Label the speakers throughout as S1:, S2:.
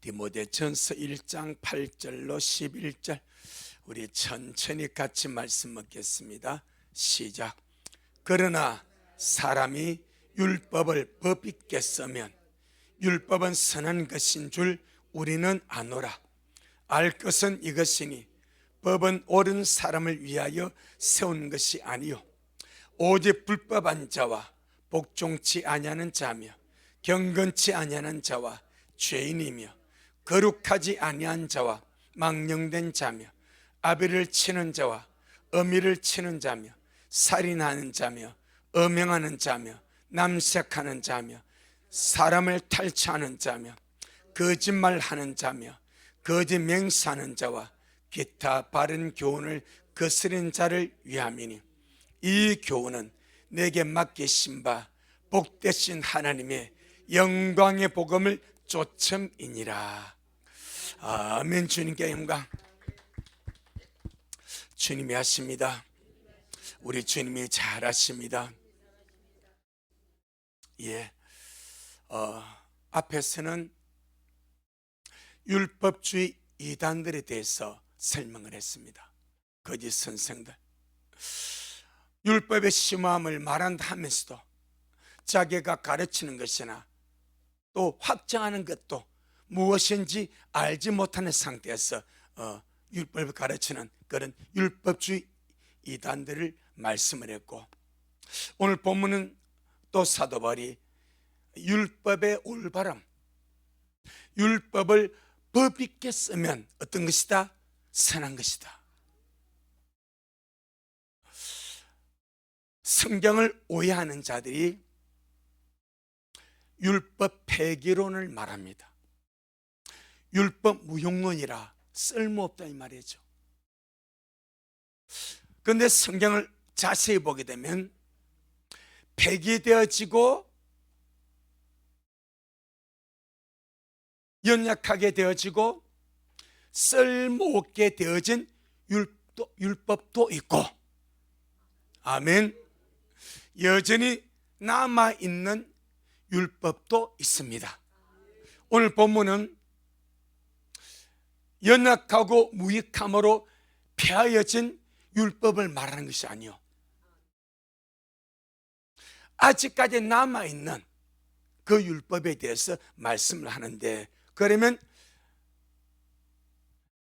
S1: 디모데전서 1장 8절로 11절 우리 천천히 같이 말씀 먹겠습니다. 시작. 그러나 사람이 율법을 법 있게 쓰면 율법은 선한 것인 줄 우리는 아노라. 알 것은 이것이니 법은 옳은 사람을 위하여 세운 것이 아니요 오직 불법한 자와 복종치 아니하는 자며 경건치 아니하는 자와 죄인이며 거룩하지 아니한 자와 망령된 자며 아비를 치는 자와 어미를 치는 자며 살인하는 자며 음행하는 자며 남색하는 자며 사람을 탈취하는 자며 거짓말하는 자며 거짓 맹세하는 자와 기타 바른 교훈을 거스른 자를 위함이니 이 교훈은 내게 맡기신 바 복되신 하나님의 영광의 복음을 쫓음이니라. 아멘. 주님께 영광. 주님이 하십니다. 우리 주님이 잘하십니다. 앞에서는 율법주의 이단들에 대해서 설명을 했습니다. 거짓 선생들, 율법의 심함을 말한다 하면서도 자기가 가르치는 것이나 또 확정하는 것도 무엇인지 알지 못하는 상태에서 율법을 가르치는 그런 율법주의 이단들을 말씀을 했고, 오늘 본문은 또 사도 바울이 율법의 올바름, 율법을 법 있게 쓰면 어떤 것이다? 선한 것이다. 성경을 오해하는 자들이 율법 폐기론을 말합니다. 율법 무용론이라 쓸모없다 이 말이죠. 그런데 성경을 자세히 보게 되면 폐기되어지고 연약하게 되어지고 쓸모없게 되어진 율법도 있고, 아멘, 여전히 남아있는 율법도 있습니다. 오늘 본문은 연약하고 무익함으로 폐하여진 율법을 말하는 것이 아니요, 아직까지 남아있는 그 율법에 대해서 말씀을 하는데, 그러면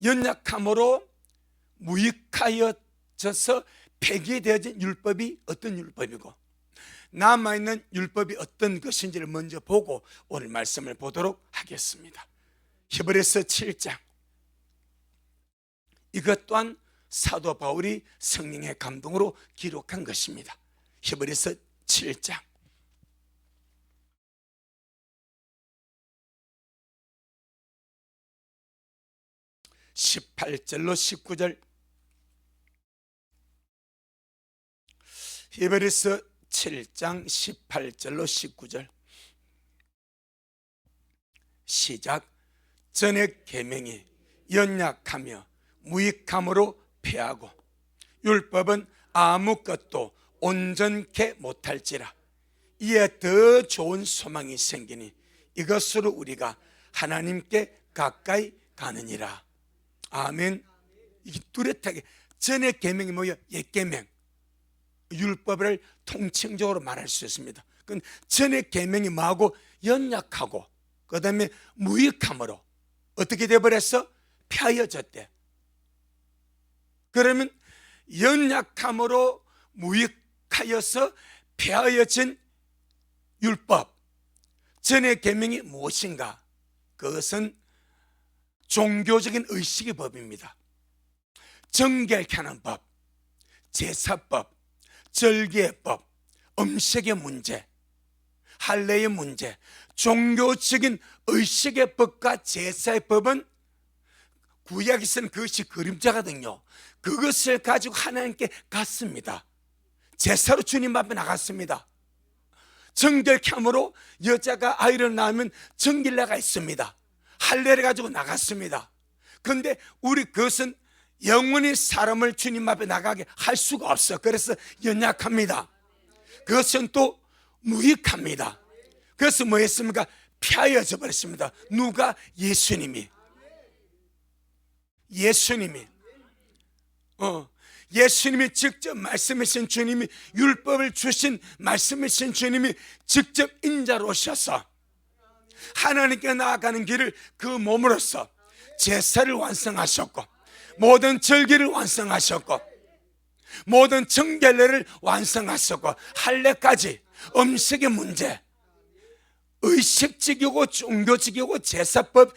S1: 연약함으로 무익하여져서 폐기되어진 율법이 어떤 율법이고 남아있는 율법이 어떤 것인지를 먼저 보고 오늘 말씀을 보도록 하겠습니다. 히브리서 7장, 이것 또한 사도 바울이 성령의 감동으로 기록한 것입니다. 히브리서 7장 18절로 19절, 히브리서 7장 18절로 19절 시작. 전의 계명이 연약하며 무익함으로 폐하고 율법은 아무것도 온전케 못할지라. 이에 더 좋은 소망이 생기니 이것으로 우리가 하나님께 가까이 가느니라. 아멘. 이게 뚜렷하게 전의 계명이 뭐예요? 옛 계명, 율법을 통칭적으로 말할 수 있습니다. 그건 전의 계명이 뭐하고 연약하고 그 다음에 무익함으로 어떻게 되어버렸어? 폐하여졌대. 그러면 연약함으로 무익하여서 폐하여진 율법, 전의 계명이 무엇인가? 그것은 종교적인 의식의 법입니다. 정결케 하는 법, 제사법, 절기의 법, 음식의 문제, 할례의 문제, 종교적인 의식의 법과 제사의 법은 구약에서는 그것이 그림자거든요. 그것을 가지고 하나님께 갔습니다. 제사로 주님 앞에 나갔습니다. 정결케 함으로 여자가 아이를 낳으면 정결례가 있습니다. 할례를 가지고 나갔습니다. 그런데 우리 그것은 영원히 사람을 주님 앞에 나가게 할 수가 없어. 그래서 연약합니다. 그것은 또 무익합니다. 그래서 뭐 했습니까? 폐하여져 버렸습니다. 누가? 예수님이. 예수님이 직접 말씀하신 주님이, 율법을 주신 말씀하신 주님이 직접 인자로 오셔서 하나님께 나아가는 길을 그 몸으로써 제사를 완성하셨고, 모든 절기를 완성하셨고, 모든 정결례를 완성하셨고, 할례까지, 음식의 문제, 의식적이고 종교적이고 제사법,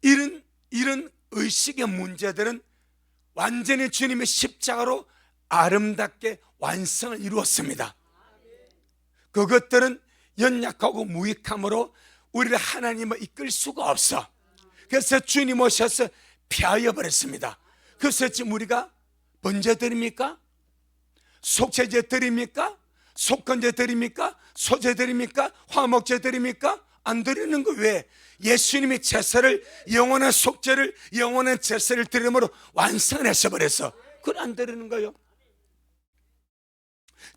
S1: 이런 의식의 문제들은 완전히 주님의 십자가로 아름답게 완성을 이루었습니다. 그것들은 연약하고 무익함으로 우리를 하나님을 이끌 수가 없어. 그래서 주님 오셔서 폐하여 버렸습니다. 그래서 지금 우리가 번제 드립니까? 속죄제 드립니까? 속건제 드립니까? 소제 드립니까? 화목제 드립니까? 안 드리는 거 왜? 예수님이 제사를, 영원한 속죄를, 영원한 제사를 드림으로 완성을 해서버려서 그걸 안 드리는 거예요.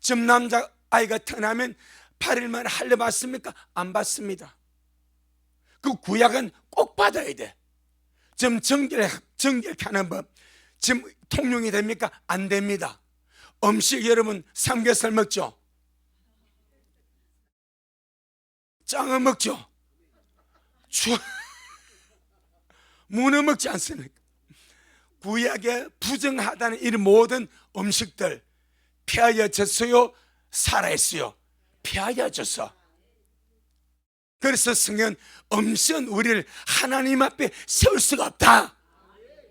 S1: 지금 남자아이가 태어나면 8일 만에 할례 받습니까? 안 받습니다. 그 구약은 꼭 받아야 돼. 지금 정결케 하는 법, 지금 통용이 됩니까? 안 됩니다. 음식, 여러분 삼겹살 먹죠? 짱어 먹죠? 문어 먹지 않습니까? 구약에 부정하다는 이 모든 음식들 폐하여졌어요? 살아있어요? 폐하여졌어. 그래서 성경은 음식은 우리를 하나님 앞에 세울 수가 없다.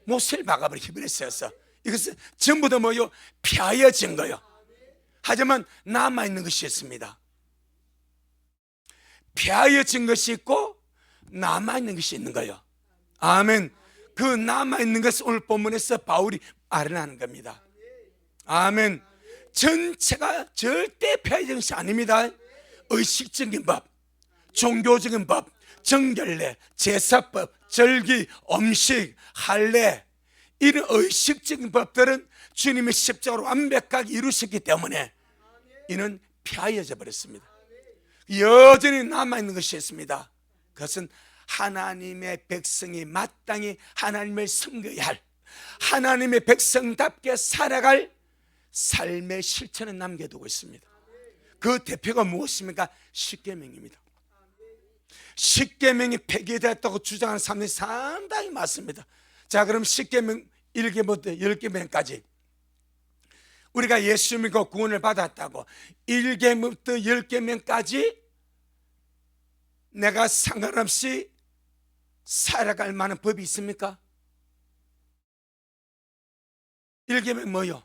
S1: 못을 박아버려. 히브리서에서 이것은 전부 다 뭐요? 폐하여진 거예요. 하지만 남아있는 것이 있습니다. 폐하여진 것이 있고 남아있는 것이 있는 거예요. 아멘. 그 남아있는 것을 오늘 본문에서 바울이 말하는 겁니다. 아멘. 전체가 절대 폐하여진 것이 아닙니다. 의식적인 법, 종교적인 법, 정결례, 제사법, 절기, 음식, 할례, 이런 의식적인 법들은 주님의 십자가로 완벽하게 이루셨기 때문에 이는 폐하여져 버렸습니다. 여전히 남아있는 것이 있습니다. 그것은 하나님의 백성이 마땅히 하나님을 섬겨야 할, 하나님의 백성답게 살아갈 삶의 실천을 남겨두고 있습니다. 그 대표가 무엇입니까? 십계명입니다. 십계명이 폐기되었다고 주장하는 사람들이 상당히 많습니다. 자, 그럼 십계명 1계부터 10계명까지 우리가 예수 믿고 구원을 받았다고 1계명부터 10계명까지 내가 상관없이 살아갈 만한 법이 있습니까? 1계명 뭐요?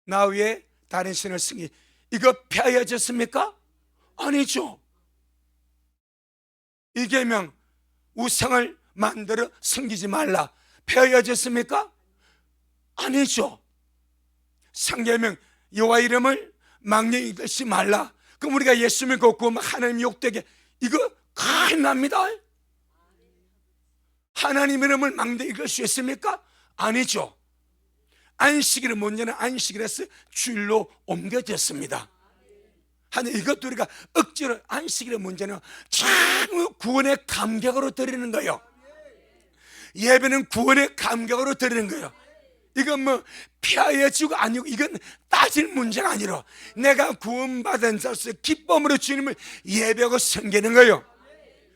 S1: 나 위에 다른 신을 섬기, 이거 폐하여졌습니까? 아니죠. 2계명 우상을 만들어 섬기지 말라, 폐하여졌습니까? 아니죠. 3계명 여호와 이름을 망령이 걸지 말라. 그럼 우리가 예수 믿고 구원하면 하나님 욕되게, 이거 큰일 납니다. 하나님 이름을 망령이 걸 수 있습니까? 아니죠. 안식일은 문제는 안식일에서 주일로 옮겨졌습니다. 하는 이것도 우리가 억지로, 안식일의 문제는 참 구원의 감격으로 드리는 거예요. 예배는 구원의 감격으로 드리는 거예요. 이건 뭐 폐하여지고 아니고, 이건 따질 문제가 아니라 내가 구원받은 자로서 기쁨으로 주님을 예배하고 섬기는 거예요.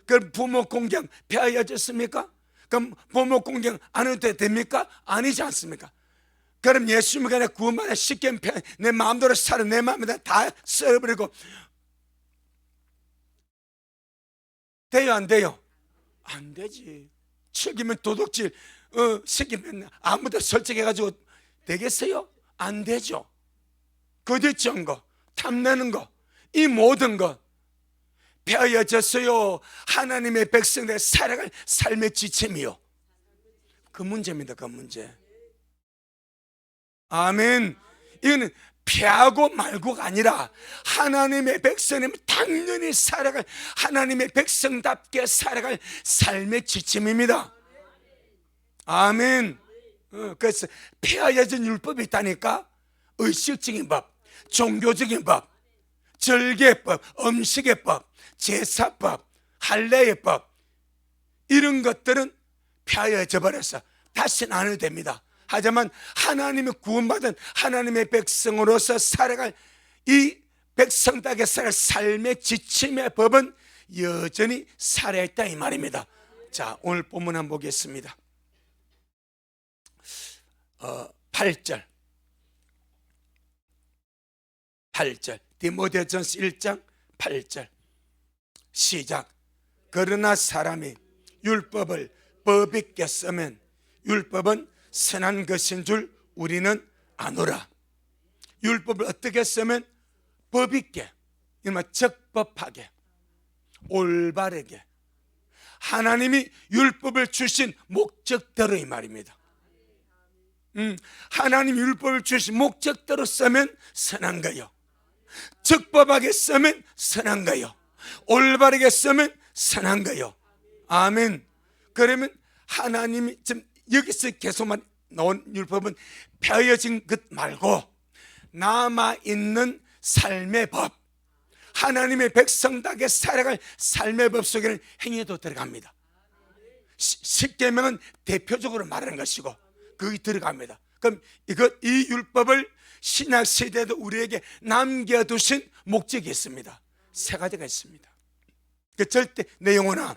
S1: 그럼 부모 공경 폐하여졌습니까? 그럼 부모 공경 안 해도 됩니까? 아니지 않습니까? 그럼 예수 믿고 구원받아 쉽게 내 마음대로 살아, 내 마음에다 다 써버리고 돼요, 안 돼요? 안 되지. 책임은 도둑질, 새끼면 아무도 설득해가지고 되겠어요? 안 되죠. 거짓된 거, 탐내는 거, 이 모든 것 폐하여졌어요. 하나님의 백성들 살아갈 삶의 지침이요. 그 문제입니다. 그 문제. 아멘. 이거는 피하고 말고가 아니라 하나님의 백성은 당연히 살아갈, 하나님의 백성답게 살아갈 삶의 지침입니다. 아멘. 그래서 폐하여진 율법이 있다니까. 의식적인 법, 종교적인 법, 절개법, 음식의 법, 제사법, 할례의 법, 이런 것들은 폐하여져 버려서 다시는 안 해도 됩니다. 하지만 하나님의 구원받은 하나님의 백성으로서 살아갈 이 백성답게 살아갈 삶의 지침의 법은 여전히 살아있다 이 말입니다. 자, 오늘 본문 한번 보겠습니다. 8절 디모데전서 1장 8절 시작. 그러나 사람이 율법을 법 있게 쓰면 율법은 선한 것인 줄 우리는 아노라. 율법을 어떻게 쓰면 법 있게, 적법하게, 올바르게, 하나님이 율법을 주신 목적대로 이 말입니다. 하나님 율법을 주신 목적대로 쓰면 선한 거요, 적법하게 쓰면 선한 거요, 올바르게 쓰면 선한 거요. 아멘. 그러면 하나님이 지금 여기서 계속만 나온 율법은 폐허진 것 말고 남아있는 삶의 법, 하나님의 백성답게 살아갈 삶의 법 속에는 행위도 들어갑니다. 십계명은 대표적으로 말하는 것이고 거기 들어갑니다. 그럼 이 율법을 신약 시대에도 우리에게 남겨두신 목적이 있습니다. 세 가지가 있습니다. 그 절대 내 영혼아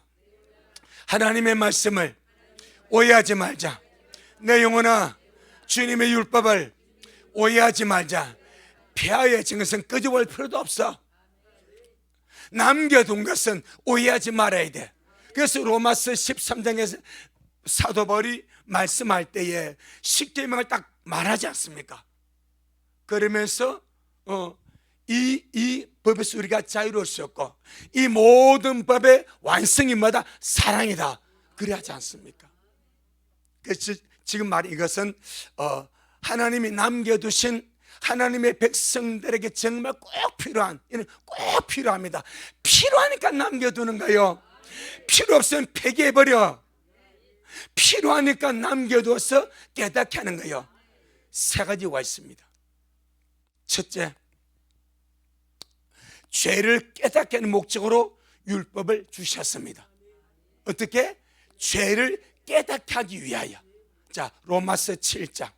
S1: 하나님의 말씀을 오해하지 말자. 내 영혼아 주님의 율법을 오해하지 말자. 폐하여진 것은 끄집어올 필요도 없어. 남겨둔 것은 오해하지 말아야 돼. 그래서 로마서 13장에서 사도 바울이 말씀할 때에 십계명을 딱 말하지 않습니까? 그러면서 이 법에서 우리가 자유로울 수 없고 이 모든 법의 완성이 뭐다? 사랑이다. 그래야지 않습니까? 그래서 지금 말이 이것은 하나님이 남겨두신 하나님의 백성들에게 정말 꼭 필요한, 이는 꼭 필요합니다. 필요하니까 남겨두는 거예요. 필요 없으면 폐기해버려. 필요하니까 남겨두어서 깨닫게 하는 거예요. 세 가지가 있습니다. 첫째, 죄를 깨닫게 하는 목적으로 율법을 주셨습니다. 어떻게? 죄를 깨닫게 하기 위하여. 자, 로마서 7장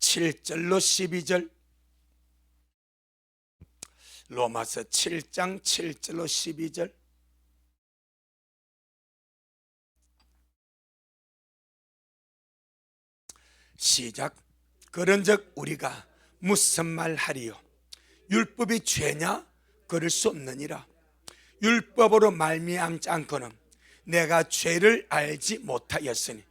S1: 7절로 12절. 로마서 7장 7절로 12절. 시작. 그런즉 우리가 무슨 말 하리요? 율법이 죄냐? 그럴 수 없느니라. 율법으로 말미암지 않고는 내가 죄를 알지 못하였으니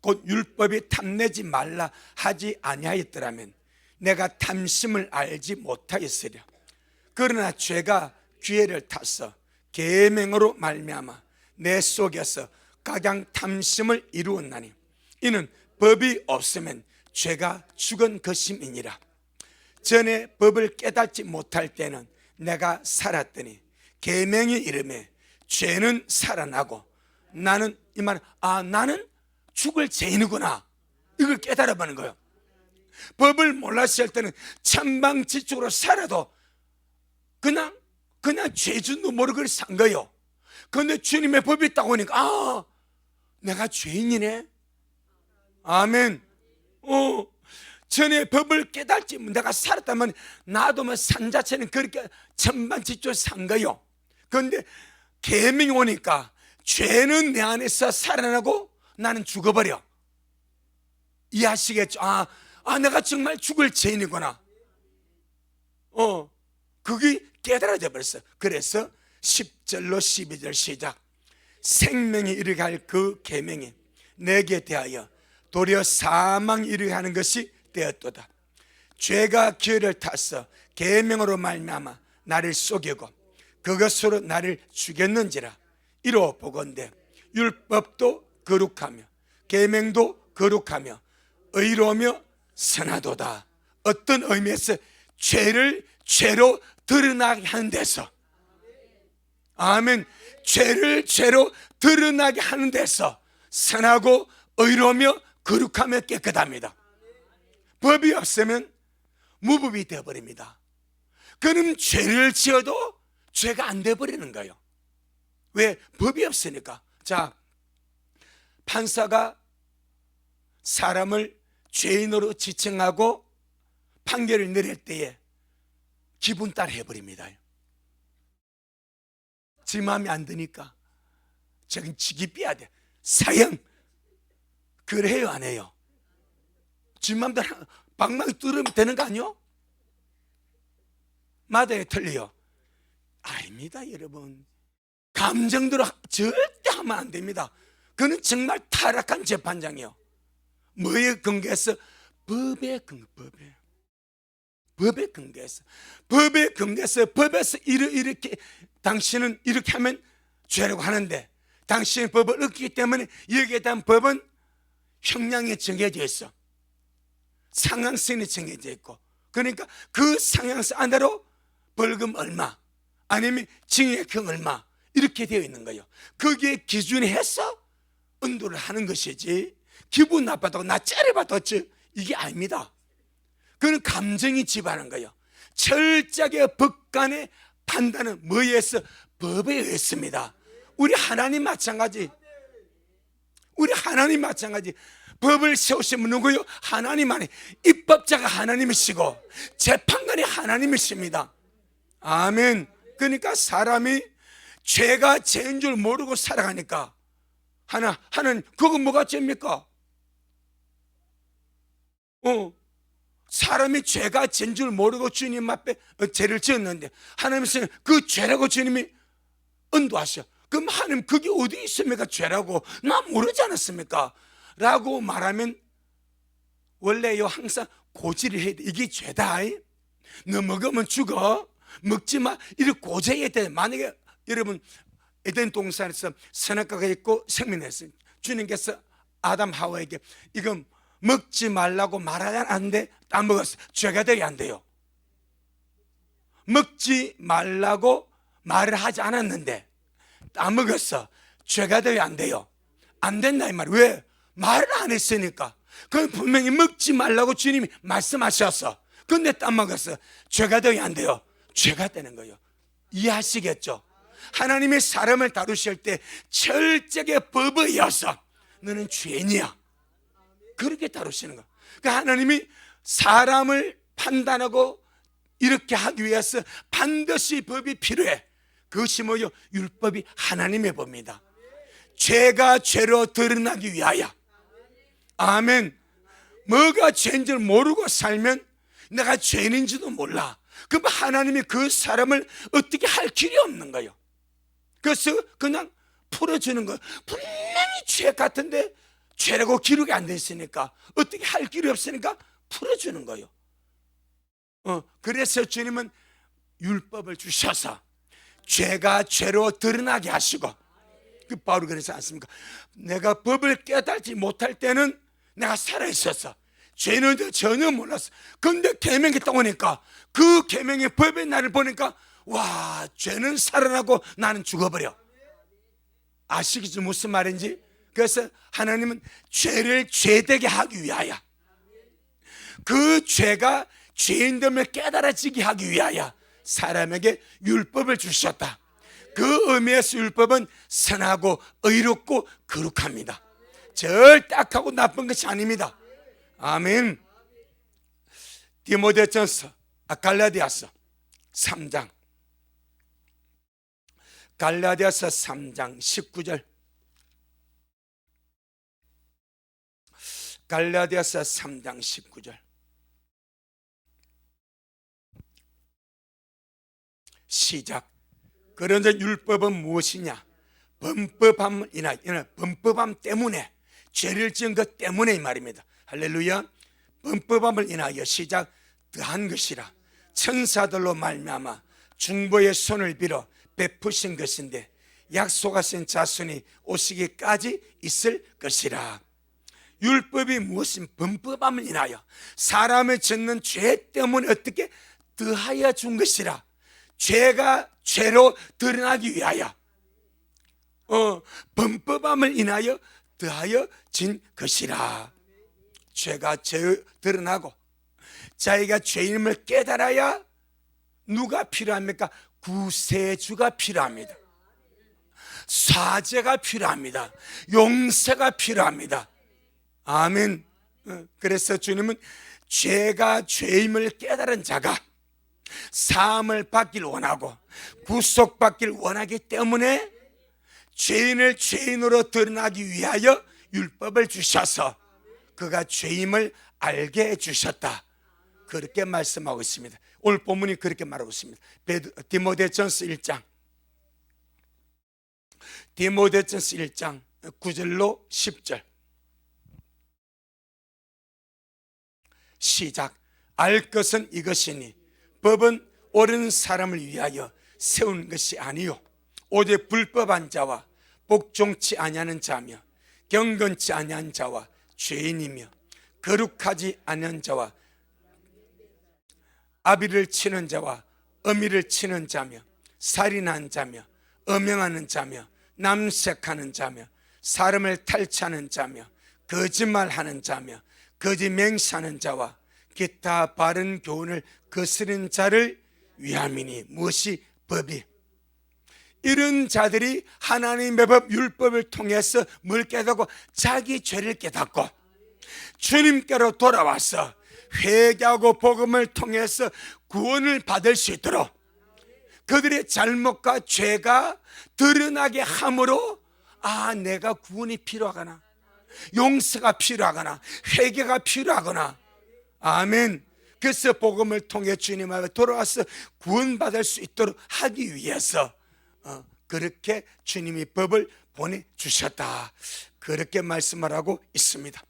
S1: 곧 율법이 탐내지 말라 하지 아니하였더라면 내가 탐심을 알지 못하였으랴. 그러나 죄가 기회를 타서 계명으로 말미암아 내 속에서 각양 탐심을 이루었나니 이는 법이 없으면 죄가 죽은 것임이니라. 전에 법을 깨닫지 못할 때는 내가 살았더니 계명이 이름에 죄는 살아나고 나는 이 말, 나는 죽을 죄인이구나, 이걸 깨달아보는 거예요. 법을 몰랐을 때는 천방지축으로 살아도 그냥 죄준도 모르고 산 거예요. 그런데 주님의 법이 있다고 하니까 내가 죄인이네. 아멘. 전에 법을 깨달지 내가 살았다면 나도 산 자체는 그렇게 천방지축으로 산 거예요. 그런데 계명이 오니까 죄는 내 안에서 살아나고 나는 죽어버려. 이해하시겠죠? 내가 정말 죽을 죄인이구나. 그게 깨달아져 버렸어. 그래서 10절로 12절 시작. 생명이 이르게 할 그 계명이 내게 대하여 도리어 사망이 이르게 하는 것이 되었도다. 죄가 기회를 타서 계명으로 말미암아 나를 속이고 그것으로 나를 죽였는지라. 이로 보건대 율법도 거룩하며 계명도 거룩하며 의로우며 선하도다. 어떤 의미에서 죄를 죄로 드러나게 하는 데서, 아멘, 죄를 죄로 드러나게 하는 데서 선하고 의로우며 거룩하며 깨끗합니다. 법이 없으면 무법이 되어버립니다. 그럼 죄를 지어도 죄가 안 되어버리는 거예요. 왜? 법이 없으니까. 자, 판사가 사람을 죄인으로 지칭하고 판결을 내릴 때에 기분 따라 해버립니다. 지 마음에 안 드니까 저긴 지기 삐야 돼. 사형. 그래요, 안 해요? 지 마음대로 방망이 뚫으면 되는 거 아니요? 맞아요, 틀려요? 아닙니다, 여러분. 감정대로 절대 하면 안 됩니다. 그는 정말 타락한 재판장이요. 뭐에 근거해서? 법에 근거해서. 법에 근거해서 법에서 이렇게 당신은 이렇게 하면 죄라고 하는데 당신은 법을 어기기 때문에 여기에 대한 법은 형량이 정해져 있어. 상향선이 정해져 있고, 그러니까 그 상향선 안대로 벌금 얼마 아니면 징역형 얼마 이렇게 되어 있는 거예요. 거기에 기준에 해서 은도를 하는 것이지 기분 나빴다고 나 째려봤다 어찌 이게 아닙니다. 그건 감정이 지배하는 거예요. 철저하게 법관의 판단은 뭐에 의해서? 법에 의했습니다. 우리 하나님 마찬가지. 법을 세우시면 누구요? 하나님 안에 입법자가 하나님이시고 재판관이 하나님이십니다. 아멘. 그러니까 사람이 죄가 죄인 줄 모르고 살아가니까 하는 그거 뭐가 죄입니까? 사람이 죄가 죄인 줄 모르고 주님 앞에 죄를 지었는데 하나님께서 그 죄라고 주님이 은도하셔. 그럼 하나님 그게 어디 있습니까? 죄라고 나 모르지 않았습니까? 라고 말하면 원래요 항상 고지를 해야 돼. 이게 죄다. 너 먹으면 죽어. 먹지 마. 이렇게 고지해야 돼. 만약에 여러분 에덴 동산에서 선악과가 있고 생명이 있어요. 주님께서 아담 하와에게 이거 먹지 말라고 말하지 않았는데 따먹었어. 죄가 되게 안 돼요. 먹지 말라고 말을 하지 않았는데 따먹었어. 죄가 되게 안 돼요. 안 된다 이 말. 왜? 말을 안 했으니까. 그건 분명히 먹지 말라고 주님이 말씀하셨어. 근데 따먹었어. 죄가 되게 안 돼요. 죄가 되는 거예요. 이해하시겠죠? 하나님의 사람을 다루실 때 철저하게 법에 의해서 너는 죄인이야 그렇게 다루시는 거예요. 그러니까 하나님이 사람을 판단하고 이렇게 하기 위해서 반드시 법이 필요해. 그것이 뭐요? 율법이 하나님의 법입니다. 죄가 죄로 드러나기 위하여. 아멘. 뭐가 죄인 줄 모르고 살면 내가 죄인인지도 몰라. 그럼 하나님이 그 사람을 어떻게 할 길이 없는 거예요. 그래서 그냥 풀어주는 거예요. 분명히 죄 같은데 죄라고 기록이 안 돼 있으니까 어떻게 할 길이 없으니까 풀어주는 거예요. 그래서 주님은 율법을 주셔서 죄가 죄로 드러나게 하시고, 그 바로 그러지 않습니까? 내가 법을 깨달지 못할 때는 내가 살아있었어. 죄는 전혀 몰랐어. 근데 계명이 딱 오니까 그 계명의 법의 나를 보니까 와, 죄는 살아나고 나는 죽어버려. 아시겠죠? 무슨 말인지? 그래서 하나님은 죄를 죄되게 하기 위하여, 그 죄가 죄인됨을 깨달아지게 하기 위하여 사람에게 율법을 주셨다. 그 의미에서 율법은 선하고 의롭고 거룩합니다. 절대 악하고 나쁜 것이 아닙니다. 아멘. 디모데전서 갈라디아서 3장, 갈라디아서 3장 19절, 갈라디아서 3장 19절. 시작. 그런데 율법은 무엇이냐? 범법함을 인하여, 범법함 때문에, 죄를 지은 것 때문에 이 말입니다. 할렐루야. 범법함을 인하여 시작. 더한 것이라 천사들로 말미암아 중보의 손을 빌어 베푸신 것인데 약속하신 자손이 오시기까지 있을 것이라. 율법이 무엇인? 범법함을 인하여 사람을 짓는 죄 때문에 어떻게 더하여 준 것이라. 죄가 죄로 드러나기 위하여 범법함을 인하여 더하여 진 것이라. 죄가 죄 드러나고 자기가 죄인임을 깨달아야 누가 필요합니까? 구세주가 필요합니다. 사죄가 필요합니다. 용서가 필요합니다. 아멘. 그래서 주님은 죄가 죄임을 깨달은 자가 사함을 받길 원하고 구속받길 원하기 때문에 죄인을 죄인으로 드러나기 위하여 율법을 주셔서 그가 죄임을 알게 해주셨다, 그렇게 말씀하고 있습니다. 오늘 본문이 그렇게 말하고 있습니다. 디모데전서 1장 9절로 10절 시작. 알 것은 이것이니 법은 옳은 사람을 위하여 세운 것이 아니요 오직 불법한 자와 복종치 아니하는 자며 경건치 아니한 자와 죄인이며 거룩하지 아니한 자와 아비를 치는 자와 어미를 치는 자며 살인한 자며 음행하는 자며 남색하는 자며 사람을 탈취하는 자며 거짓말하는 자며 거짓 맹세하는 자와 기타 바른 교훈을 거스른 자를 위함이니 무엇이 법이. 이런 자들이 하나님의 법 율법을 통해서 뭘 깨닫고 자기 죄를 깨닫고 주님께로 돌아와서 회개하고 복음을 통해서 구원을 받을 수 있도록 그들의 잘못과 죄가 드러나게 함으로 내가 구원이 필요하거나 용서가 필요하거나 회개가 필요하거나 아멘. 그래서 복음을 통해 주님 앞에 돌아와서 구원받을 수 있도록 하기 위해서 그렇게 주님이 법을 보내주셨다, 그렇게 말씀을 하고 있습니다.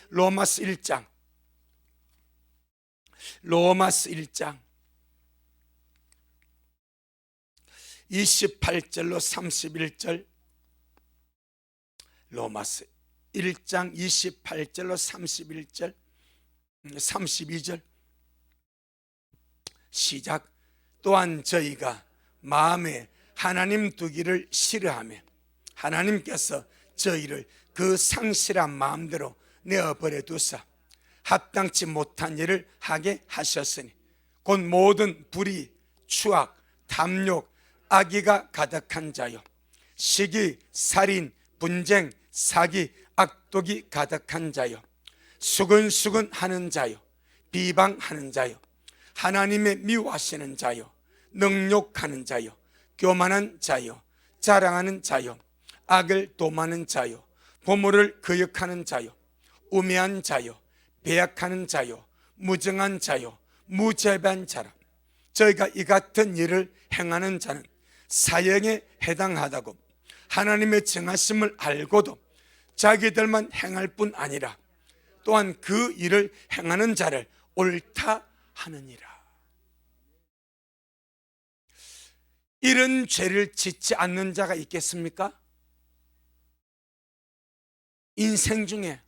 S1: 로마서 1장 28절로 31절 로마서 1장 28절로 31절 32절 시작. 또한 저희가 마음에 하나님 두기를 싫어하며 하나님께서 저희를 그 상실한 마음대로 내어버려 두사 합당치 못한 일을 하게 하셨으니 곧 모든 불의, 추악, 탐욕, 악의가 가득한 자요 시기, 살인, 분쟁, 사기, 악독이 가득한 자요 수근수근 하는 자요 비방하는 자요 하나님의 미워하시는 자요 능욕하는 자요 교만한 자요 자랑하는 자요 악을 도모하는 자요 부모를 거역하는 자요 우매한 자요 배약하는 자요 무정한 자요 무죄한 자라. 저희가 이 같은 일을 행하는 자는 사형에 해당하다고 하나님의 정하심을 알고도 자기들만 행할 뿐 아니라 또한 그 일을 행하는 자를 옳다 하느니라. 이런 죄를 짓지 않는 자가 있겠습니까? 인생 중에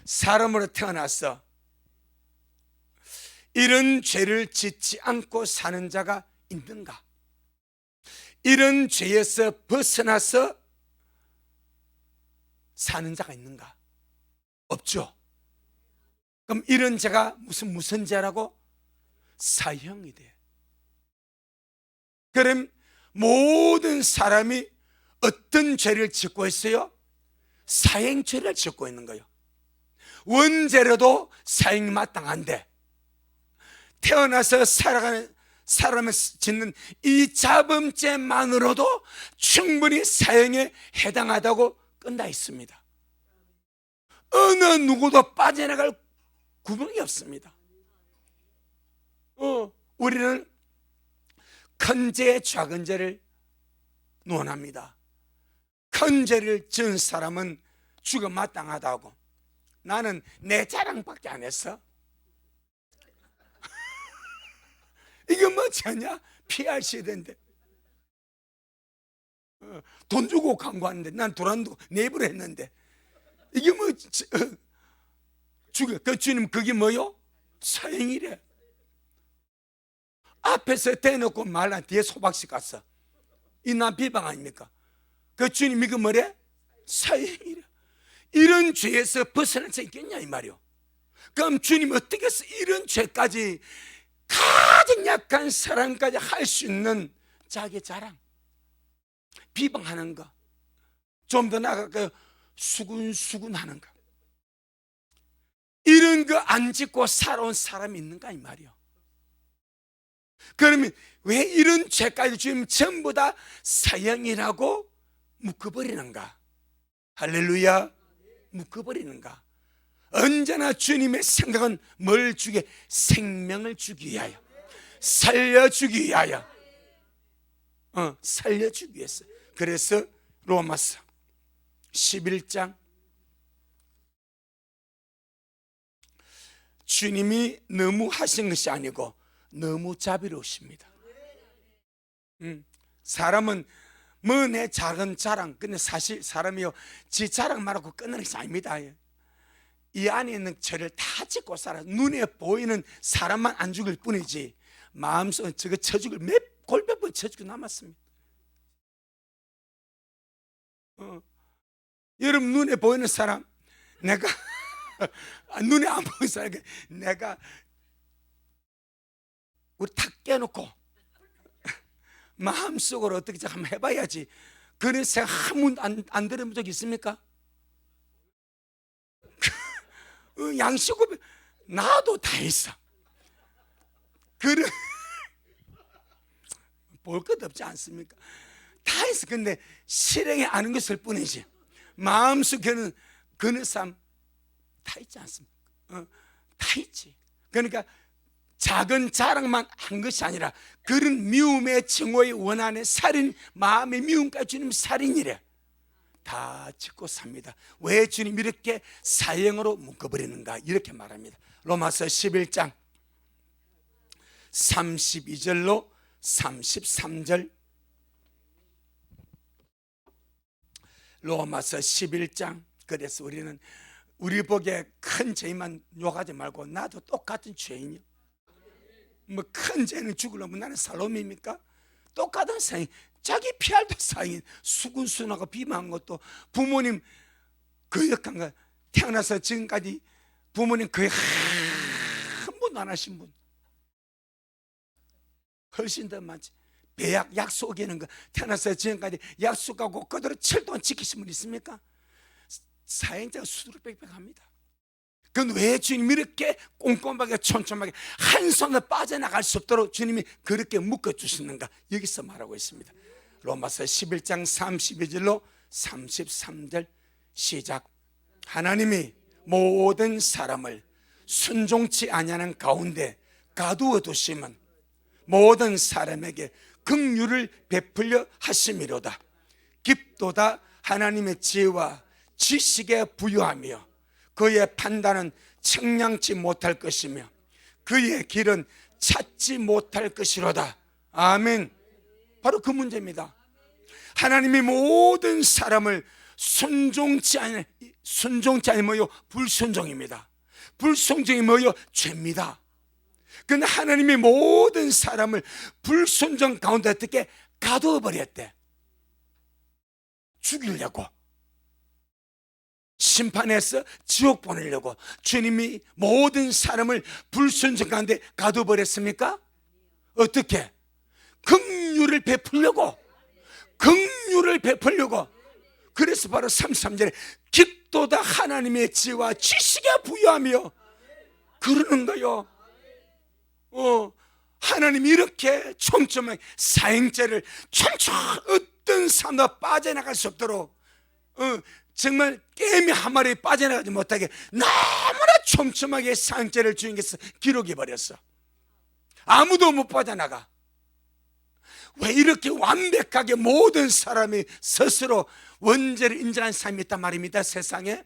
S1: 사람으로 태어나서 이런 죄를 짓지 않고 사는 자가 있는가? 이런 죄에서 벗어나서 사는 자가 있는가? 없죠. 그럼 이런 죄가 무슨 죄라고? 사형이 돼. 그럼 모든 사람이 어떤 죄를 짓고 있어요? 사형죄를 짓고 있는 거예요. 원죄로도 사형이 마땅한데 태어나서 살아가는 사람을 짓는 이 자범죄만으로도 충분히 사형에 해당하다고 끝나 있습니다. 어느 누구도 빠져나갈 구멍이 없습니다. 우리는 큰 죄, 작은 죄를 논합니다. 큰 죄를 지은 사람은 죽어 마땅하다고. 나는 내 자랑밖에 안 했어. 이게 뭐 죄냐? 피할 시대인데 돈 주고 광고하는데 난 돈 안 주고 내 입으로 했는데 이게 뭐 죽여. 그 주님 그게 뭐요? 사형이래. 앞에서 대놓고 말란 뒤에 소박씩 갔어. 이 난 비방 아닙니까? 그 주님이 그 뭐래? 사형이래. 이런 죄에서 벗어날 수 있겠냐 이 말이요. 그럼 주님 어떻게 해서 이런 죄까지, 가장 약한 사람까지 할 수 있는 자기 자랑, 비방하는 거, 좀 더 나아가 수군수군 하는 거, 이런 거 안 짓고 살아온 사람이 있는가 이 말이요. 그러면 왜 이런 죄까지 주님 전부 다 사형이라고 묶어버리는가? 할렐루야. 묶어버리는가? 언제나 주님의 생각은 뭘 주기? 생명을 주기 위하여, 살려주기 위하여, 살려주기 위해서. 그래서 로마서 11장, 주님이 너무 하신 것이 아니고 너무 자비로우십니다. 사람은 뭐 내 작은 자랑, 근데 사실 사람이요, 지 자랑 말하고 끝내는 것이 아닙니다. 이 안에 있는 죄를 다 짓고 살아. 눈에 보이는 사람만 안 죽일 뿐이지 마음속은 저거 쳐죽을 골몇 번 쳐죽고 남았습니다. 여러분, 눈에 보이는 사람, 내가 눈에 안 보이는 사람, 내가 우리 탁 깨놓고 마음속으로 어떻게 한번 해봐야지. 그런 생각 한 번도 안 들어본 적 있습니까? 양식고백 나도 다 했어. 그런 볼 것 없지 않습니까? 다 했어. 근데 실행에 아는 것일 뿐이지 마음속에는 그런 삶 다 있지 않습니까? 다 있지. 그러니까 작은 자랑만 한 것이 아니라 그런 미움의 증오의 원한의 살인, 마음의 미움까지 주님 살인이래 다 짓고 삽니다. 왜 주님 이렇게 사형으로 묶어버리는가? 이렇게 말합니다. 로마서 11장 32절로 33절, 로마서 11장. 그래서 우리는 우리 보기에 큰 죄만 욕하지 말고 나도 똑같은 죄인이요, 뭐 큰 죄는 죽으려면 나는 살롬입니까? 똑같은 사인, 자기 피할도 사인, 수군수군하고 비방한 것도 부모님 거역한 거, 태어나서 지금까지 부모님 거의 한 번도 안 하신 분 훨씬 더 많지. 배약 약속 어기는 거, 태어나서 지금까지 약속하고 그대로 7동안 지키신 분 있습니까? 사행자가 수두룩빽빽합니다. 그건 왜 주님이 이렇게 꼼꼼하게 촘촘하게 한 손을 빠져나갈 수 없도록 주님이 그렇게 묶어주시는가? 여기서 말하고 있습니다. 로마서 11장 32절로 33절 시작. 하나님이 모든 사람을 순종치 아니하는 가운데 가두어 두심은 모든 사람에게 긍휼을 베풀려 하심이로다. 깊도다 하나님의 지혜와 지식에 부유하며 그의 판단은 측량치 못할 것이며 그의 길은 찾지 못할 것이로다. 아멘. 바로 그 문제입니다. 하나님이 모든 사람을 순종치 아니 뭐요? 불순종입니다. 불순종이 뭐요? 죄입니다. 그런데 하나님이 모든 사람을 불순종 가운데 어떻게 가두어 버렸대? 죽이려고, 심판해서 지옥 보내려고 주님이 모든 사람을 불순종 가운데 가두어 버렸습니까? 어떻게? 긍휼을 베풀려고, 긍휼을 베풀려고. 그래서 바로 33절에 깊도다 하나님의 지혜와 지식에 부유하며 그러는 거요. 하나님이 이렇게 촘촘하게 사형죄를 촘촘 어떤 삶도 빠져나갈 수 없도록 정말 깨미 한 마리 빠져나가지 못하게 너무나 촘촘하게 사형죄를 주님께서 기록해 버렸어. 아무도 못 빠져나가. 왜 이렇게 완벽하게 모든 사람이 스스로 원죄를 인정한 사람이 있단 말입니다. 세상에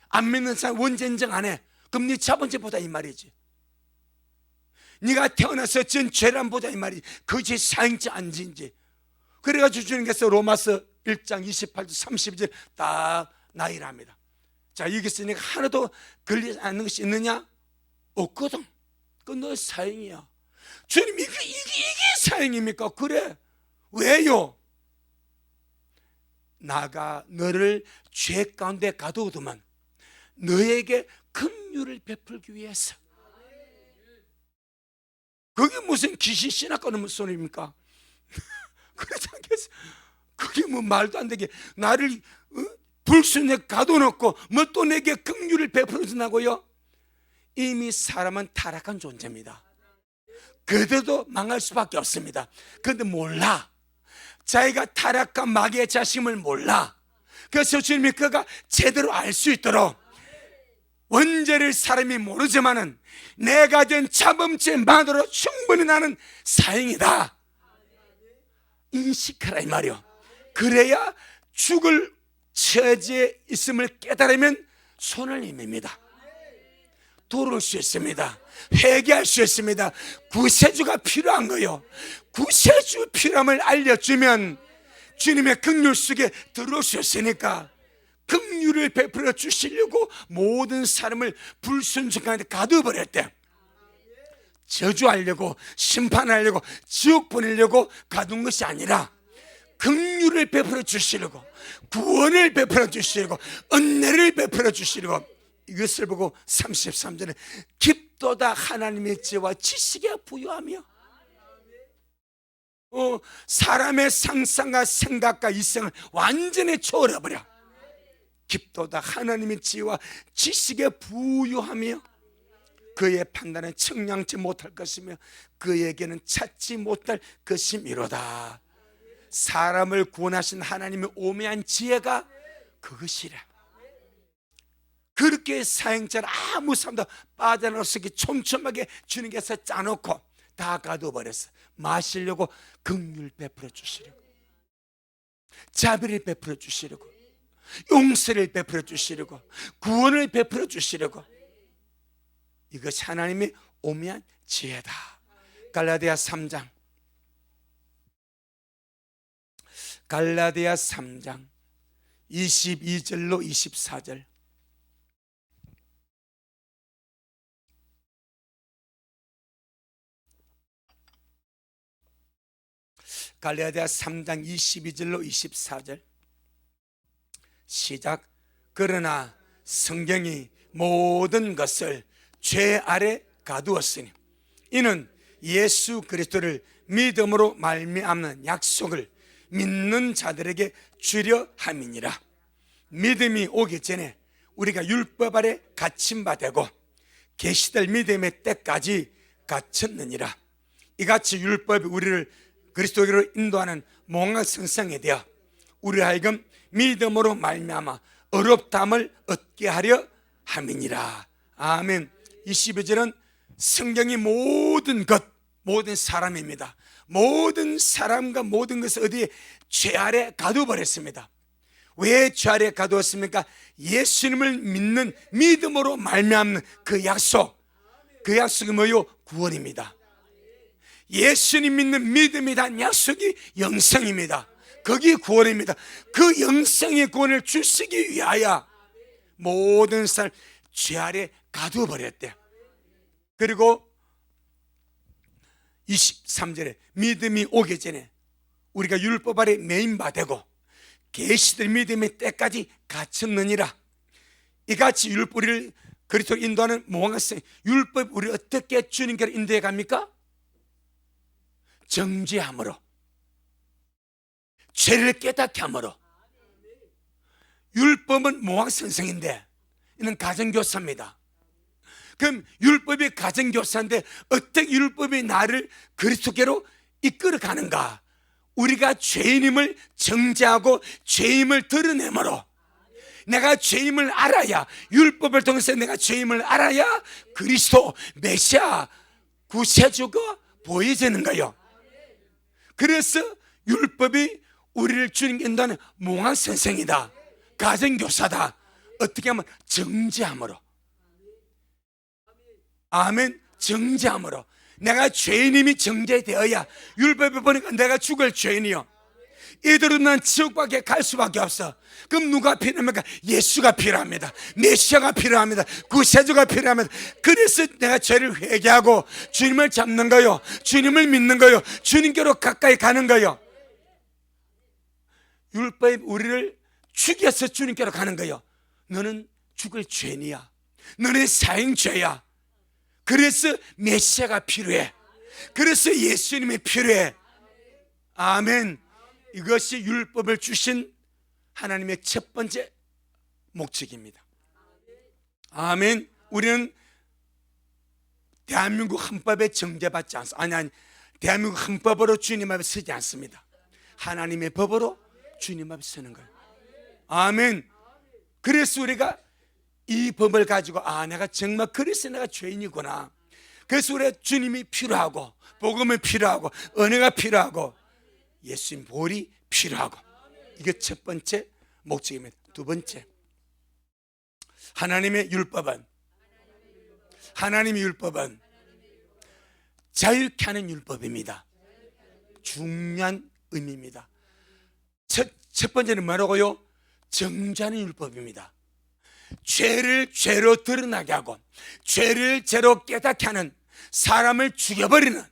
S1: 안 믿는 사람 원죄 인정 안 해. 그럼 네 자본죄보다 이 말이지. 네가 태어나서 진 죄란 보다 이 말이지. 그 죄 사형죄 안 진지. 그래가지고 주님께서 로마서 1장 28절 30절 딱 나열합니다. 자, 여기서 내가 하나도 걸리지 않는 것이 있느냐? 없거든. 그 너 사형이야. 주님 이게 사형입니까? 그래. 왜요? 나가 너를 죄 가운데 가두어두면 너에게 긍휼을 베풀기 위해서. 그게 무슨 귀신 신학하는 소리입니까? 그렇지 않겠어요? 그게 뭐 말도 안 되게 나를 불순에 가둬놓고 뭐 또 내게 긍휼을 베풀어 준다고요? 이미 사람은 타락한 존재입니다. 그래도 망할 수밖에 없습니다. 그런데 몰라. 자기가 타락한 마귀의 자심을 몰라. 그래서 주님이 그가 제대로 알 수 있도록 원죄를 사람이 모르지만은 내가 된 자범죄만으로 충분히 나는 사형이다 인식하라 이 말이요. 그래야 죽을 처지에 있음을 깨달으면 손을 내밉니다. 돌을 수 있습니다. 회개할 수 있습니다. 구세주가 필요한 거요. 구세주 필요함을 알려주면 주님의 긍휼 속에 들어올 수 있으니까 긍휼을 베풀어 주시려고 모든 사람을 불순종한테 가두어버렸대. 저주하려고 심판하려고 지옥 보내려고 가둔 것이 아니라 긍휼을 베풀어 주시려고 구원을 베풀어 주시려고 은혜를 베풀어 주시려고 이것을 보고 33절에 깊도다 하나님의 지혜와 지식에 부유하며 사람의 상상과 생각과 이성을 완전히 초월해버려. 깊도다 하나님의 지혜와 지식에 부유하며 그의 판단은 청량치 못할 것이며 그에게는 찾지 못할 것이미로다. 사람을 구원하신 하나님의 오묘한 지혜가 그것이라. 그렇게 사형자를 아무 사람도 빠져나올 수 있게 촘촘하게 주님께서 짜놓고 다 가둬버렸어. 마시려고 긍휼 베풀어 주시려고 자비를 베풀어 주시려고 용서를 베풀어 주시려고 구원을 베풀어 주시려고. 이것이 하나님의 오묘한 지혜다. 갈라디아 3장 22절로 24절. 갈라디아 3장 22절로 24절 시작. 그러나 성경이 모든 것을 죄 아래 가두었으니 이는 예수 그리스도를 믿음으로 말미암는 약속을 믿는 자들에게 주려 함이니라. 믿음이 오기 전에 우리가 율법 아래 갇힌 바 되고 계시될 믿음의 때까지 갇혔느니라. 이같이 율법이 우리를 그리스도로 인도하는 몽학성성에 되어 우리 하여금 믿음으로 말미암아 의롭다함을 얻게 하려 함이니라. 아멘. 22절은 성경이 모든 것, 모든 사람입니다. 모든 사람과 모든 것을 어디에 죄 아래 가두어버렸습니다. 왜 죄 아래 가두었습니까? 예수님을 믿는 믿음으로 말미암는 그 약속, 그 약속이 뭐요? 구원입니다. 예수님 믿는 믿음이 단 약속이 영생입니다. 거기 구원입니다. 그 영생의 구원을 주시기 위하여 모든 사람 죄 아래 가두어 버렸대. 그리고 23절에 믿음이 오기 전에 우리가 율법 아래 매인 바 되고 계시될 믿음의 때까지 갇혔느니라. 이같이 율법을 그리스도 인도하는 몽학성, 율법 우리 어떻게 주님께로 인도해 갑니까? 정죄함으로, 죄를 깨닫게 함으로. 율법은 몽학선생인데 이는 가정교사입니다. 그럼 율법이 가정교사인데 어떻게 율법이 나를 그리스도께로 이끌어 가는가? 우리가 죄인임을 정죄하고 죄임을 드러내므로, 내가 죄임을 알아야, 율법을 통해서 내가 죄임을 알아야 그리스도 메시아 구세주가 보여지는 거예요. 그래서 율법이 우리를 주님께 인도하는 몽학선생이다, 가정교사다. 어떻게 하면 정죄함으로. 아멘. 정죄함으로. 내가 죄인임이 정죄되어야, 율법에 보니까 내가 죽을 죄인이요, 이들은 난 지옥밖에 갈 수밖에 없어. 그럼 누가 필요합니까? 예수가 필요합니다. 메시아가 필요합니다. 구세주가 필요합니다. 그래서 내가 죄를 회개하고 주님을 잡는 거요, 주님을 믿는 거요, 주님께로 가까이 가는 거요. 율법이 우리를 죽여서 주님께로 가는 거요. 너는 죽을 죄인이야. 너네 사형죄야. 그래서 메시아가 필요해. 그래서 예수님이 필요해. 아멘. 이것이 율법을 주신 하나님의 첫 번째 목적입니다. 아멘. 우리는 대한민국 헌법에 정죄받지 않습니다. 아니, 대한민국 헌법으로 주님 앞에 서지 않습니다. 하나님의 법으로 주님 앞에 서는 거예요. 아멘. 그래서 우리가 이 법을 가지고 내가 정말 그래서 내가 죄인이구나. 그래서 우리가 주님이 필요하고 복음이 필요하고 은혜가 필요하고 예수님 보혈이 필요하고, 이게 첫 번째 목적입니다. 두 번째, 하나님의 율법은 자유케 하는 율법입니다. 중요한 의미입니다. 첫 번째는 뭐라고요? 정죄하는 율법입니다. 죄를 죄로 드러나게 하고 죄를 죄로 깨닫게 하는, 사람을 죽여버리는,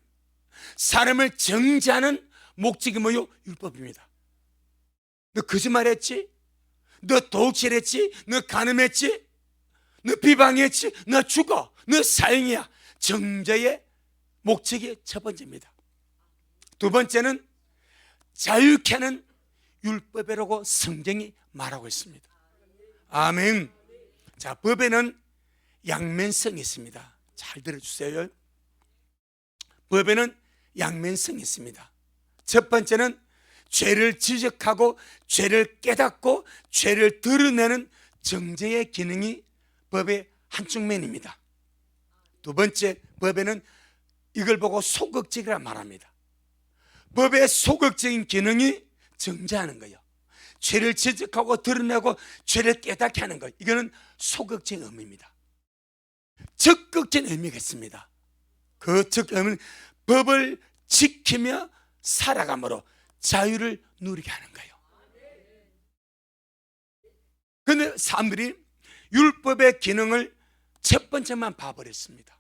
S1: 사람을 정죄하는 목적이 뭐요? 율법입니다. 너 거짓말했지? 너 도둑질했지? 너 간음했지? 너 비방했지? 너 죽어. 너 사형이야. 정죄의 목적이 첫 번째입니다. 두 번째는 자유케 하는 율법이라고 성경이 말하고 있습니다. 아멘. 자, 법에는 양면성이 있습니다. 잘 들어주세요. 법에는 양면성이 있습니다. 첫 번째는 죄를 지적하고 죄를 깨닫고 죄를 드러내는 정죄의 기능이 법의 한쪽 면입니다. 두 번째, 법에는 이걸 보고 소극적이라 말합니다. 법의 소극적인 기능이 정죄하는 거예요. 죄를 지적하고 드러내고 죄를 깨닫게 하는 것, 이거는 소극적인 의미입니다. 적극적인 의미가 있습니다. 그 적극적인 의미는 법을 지키며 살아감으로 자유를 누리게 하는 거예요. 그런데 사람들이 율법의 기능을 첫 번째만 봐버렸습니다.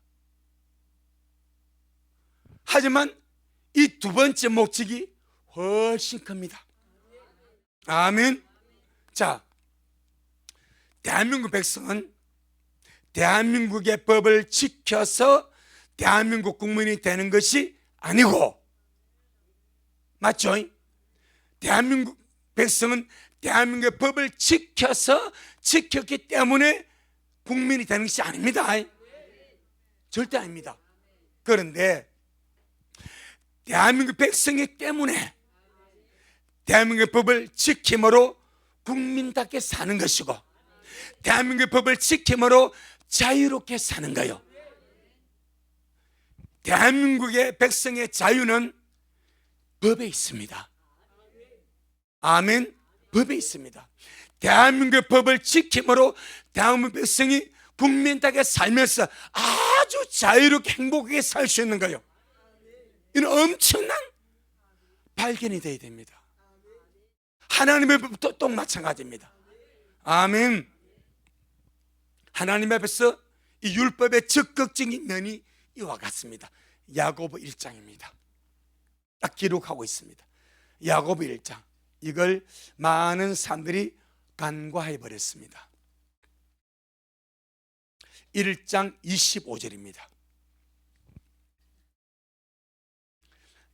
S1: 하지만 이 두 번째 목적이 훨씬 큽니다. 아멘. 자, 대한민국 백성은 대한민국의 법을 지켜서 대한민국 국민이 되는 것이 아니고, 맞죠? 대한민국 백성은 대한민국의 법을 지켰기 때문에 국민이 되는 것이 아닙니다. 절대 아닙니다. 그런데 대한민국 백성이기 때문에 대한민국의 법을 지킴으로 국민답게 사는 것이고, 대한민국의 법을 지킴으로 자유롭게 사는 거예요. 대한민국의 백성의 자유는 법에 있습니다. 아멘. 법에 있습니다. 대한민국의 법을 지킴으로 대한민국 백성이 국민답게 살면서 아주 자유롭게 행복하게 살 수 있는 거예요. 이는 엄청난 발견이 되어야 됩니다. 하나님의 법도 또 마찬가지입니다. 아멘. 하나님 앞에서 이 율법의 적극적인 면이 이와 같습니다. 야고보 1장입니다. 딱 기록하고 있습니다. 야고보 1장. 이걸 많은 사람들이 간과해 버렸습니다. 1장 25절입니다.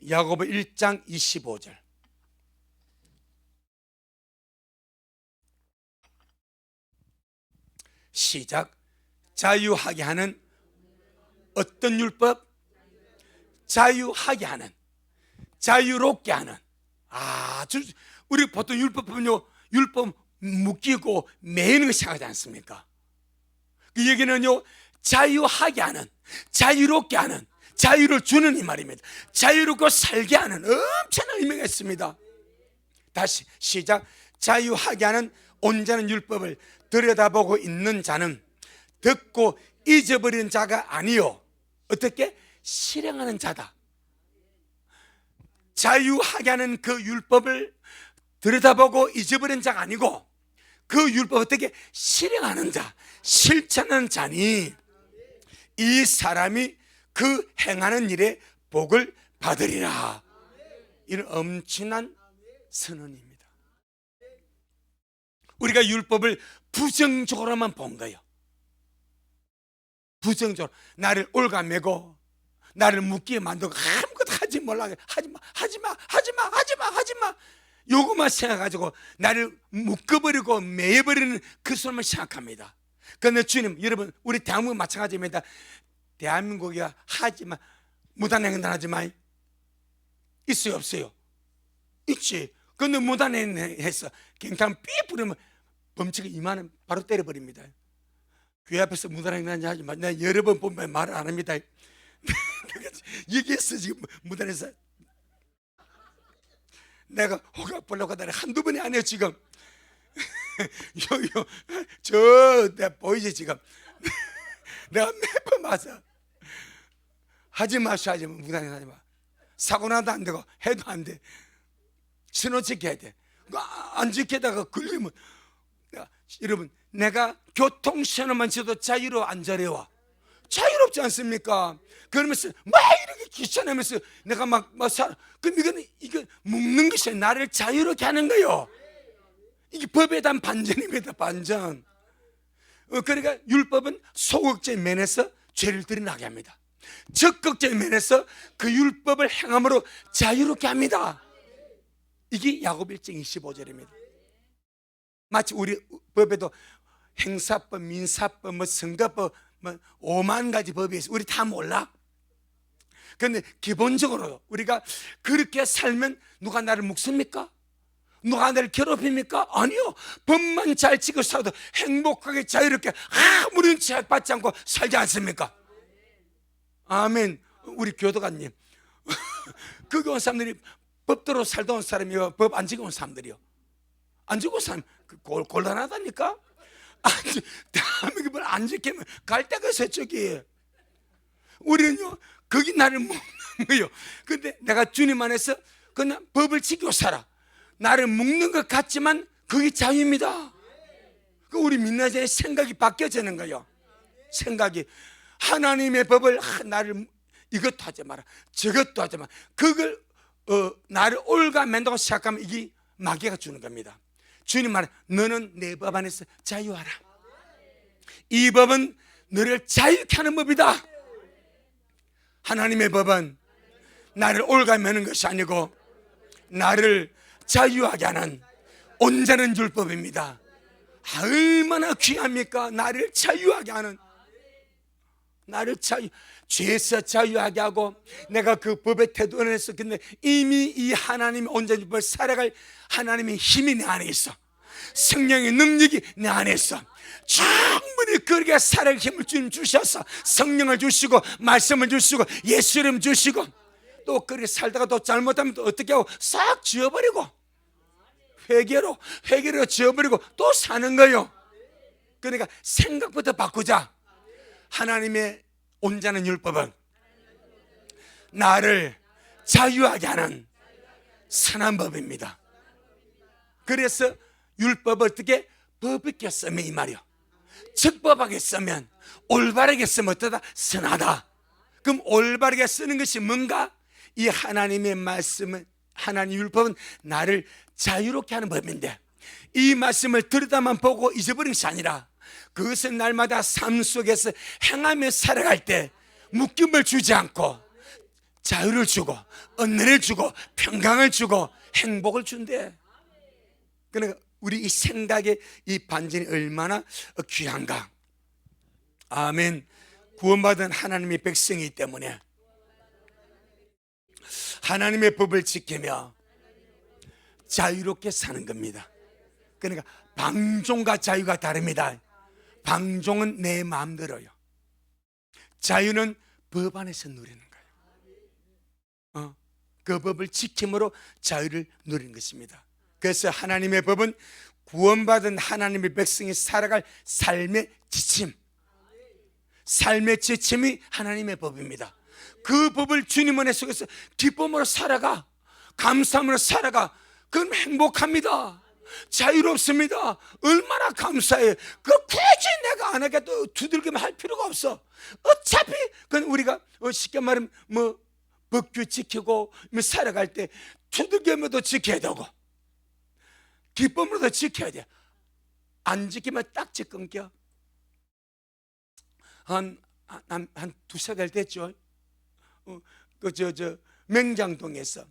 S1: 야고보 1장 25절. 시작. 자유하게 하는 어떤 율법? 자유하게 하는, 자유롭게 하는. 우리 보통 율법 보면요, 율법 묶이고 매이는 거 생각하지 않습니까? 그 얘기는요, 자유하게 하는, 자유롭게 하는, 자유를 주는 이 말입니다. 자유롭고 살게 하는 엄청난 의미가 있습니다. 다시 시작. 자유하게 하는 온전한 율법을 들여다보고 있는 자는 듣고 잊어버리는 자가 아니요, 어떻게? 실행하는 자다. 자유하게 하는 그 율법을 들여다보고 잊어버린 자가 아니고, 그 율법 어떻게? 실행하는 자, 실천하는 자니 이 사람이 그 행하는 일에 복을 받으리라. 이런 엄청난 선언입니다. 우리가 율법을 부정적으로만 본 거예요. 부정적으로 나를 올가매고 나를 묶이게 만들고 아무것도 하지 말라고 하지마 요것만 생각가지고 나를 묶어버리고 매여버리는 그 소리만 생각합니다. 그런데 주님, 여러분, 우리 대한민국 마찬가지입니다. 대한민국이 하지마, 무단횡단 하지마 있어요 없어요? 있지. 그런데 무단횡단해서 경찰 삐 부르면 범칙이 2만 원 바로 때려버립니다. 교회 앞에서 무단횡단 하지마. 내가 여러 번 보면 말을 안 합니다. 얘기했어. 지금 무단에서 내가 호각 보려고 하다가 한두 번이 아니에요 지금. 내가 보이지 지금. 내가 매번 맞아. 하지 마시오. 무단횡단 하지 마. 사고 나도 안 되고 해도 안 돼. 신호 지켜야 돼. 안 지키다가 걸리면 여러분, 내가 교통신호만 지도 자유로 안 자려와. 자유롭지 않습니까? 그러면서 막 이렇게 귀찮으면서 내가 막 살아. 그럼 이거 묶는 것이 나를 자유롭게 하는 거요. 이게 법에 대한 반전입니다. 반전. 그러니까 율법은 소극적인 면에서 죄를 드러나게 합니다. 적극적인 면에서 그 율법을 행함으로 자유롭게 합니다. 이게 야고보 1장 25절입니다. 마치 우리 법에도 행사법, 민사법, 선거법 5만 가지 법이 있어요. 우리 다 몰라? 그런데 기본적으로 우리가 그렇게 살면 누가 나를 묶습니까? 누가 나를 괴롭힙니까? 아니요. 법만 잘 지키고 살아도 행복하게 자유롭게 아무런 제약받지 않고 살지 않습니까? 아멘. 우리 교도관님 거기 온 사람들이 법대로 살다 온 사람이요, 법 안 지키고 온 사람들이요. 안 지키고 온 사람 곤란하다니까? 대한민국을 안 지키면 갈 데가 있어요. 저기 우리는요 거기 나를 묶는 거예요. 근데 내가 주님 안에서 그냥 법을 지키고 살아. 나를 묶는 것 같지만 그게 자유입니다. 우리 민낯의 생각이 바뀌어지는 거예요. 생각이 하나님의 법을 나를 이것도 하지 마라 저것도 하지 마라 그걸 나를 올가맨다고 생각하면 이게 마귀가 주는 겁니다. 주님 말해 너는 내 법 안에서 자유하라. 이 법은 너를 자유케 하는 법이다. 하나님의 법은 나를 올가매는 것이 아니고 나를 자유하게 하는 온전한 율법입니다. 얼마나 귀합니까? 나를 자유하게 하는, 나를 죄에서 자유하게 하고 내가 그 법의 태도 안에서 근데 이미 이 하나님의 온전한 율법을 살아갈 하나님의 힘이 내 안에 있어. 성령의 능력이 내 안에 있어. 충분히 그렇게 살아갈 힘을 주님 주셔서 성령을 주시고 말씀을 주시고 예수 이름 주시고 또 그렇게 살다가 또 잘못하면 또 어떻게 하고 싹 지워버리고 회개로 지워버리고 또 사는 거예요. 그러니까 생각부터 바꾸자. 하나님의 온전한 율법은 나를 자유하게 하는 선한 법입니다. 그래서 율법을 어떻게 법있게 쓰면 이 말이요, 적법하게 쓰면, 올바르게 쓰면 어떠다? 선하다. 그럼 올바르게 쓰는 것이 뭔가? 이 하나님의 말씀은, 하나님 율법은 나를 자유롭게 하는 법인데 이 말씀을 들여다만 보고 잊어버린 것이 아니라 그것은 날마다 삶 속에서 행하며 살아갈 때 묶임을 주지 않고 자유를 주고 은혜를 주고 평강을 주고 행복을 준대. 그러니까 우리 이 생각의 이 반전이 얼마나 귀한가. 아멘. 구원받은 하나님의 백성이기 때문에 하나님의 법을 지키며 자유롭게 사는 겁니다. 그러니까 방종과 자유가 다릅니다. 방종은 내 마음대로요. 자유는 법 안에서 누리는 거예요. 그 법을 지킴으로 자유를 누리는 것입니다. 그래서 하나님의 법은 구원받은 하나님의 백성이 살아갈 삶의 지침, 삶의 지침이 하나님의 법입니다. 그 법을 주님 안에 속에서 기쁨으로 살아가, 감사함으로 살아가. 그럼 행복합니다. 자유롭습니다. 얼마나 감사해. 그 굳이 내가 안 하겠다 두들기면 할 필요가 없어. 어차피 그건 우리가 쉽게 말하면 뭐 법규 지키고 살아갈 때 두들기면도 지켜야 되고 기쁨으로도 지켜야 돼. 안 지키면 딱지 끊겨. 한 한 두세 달 됐죠. 맹장동에서,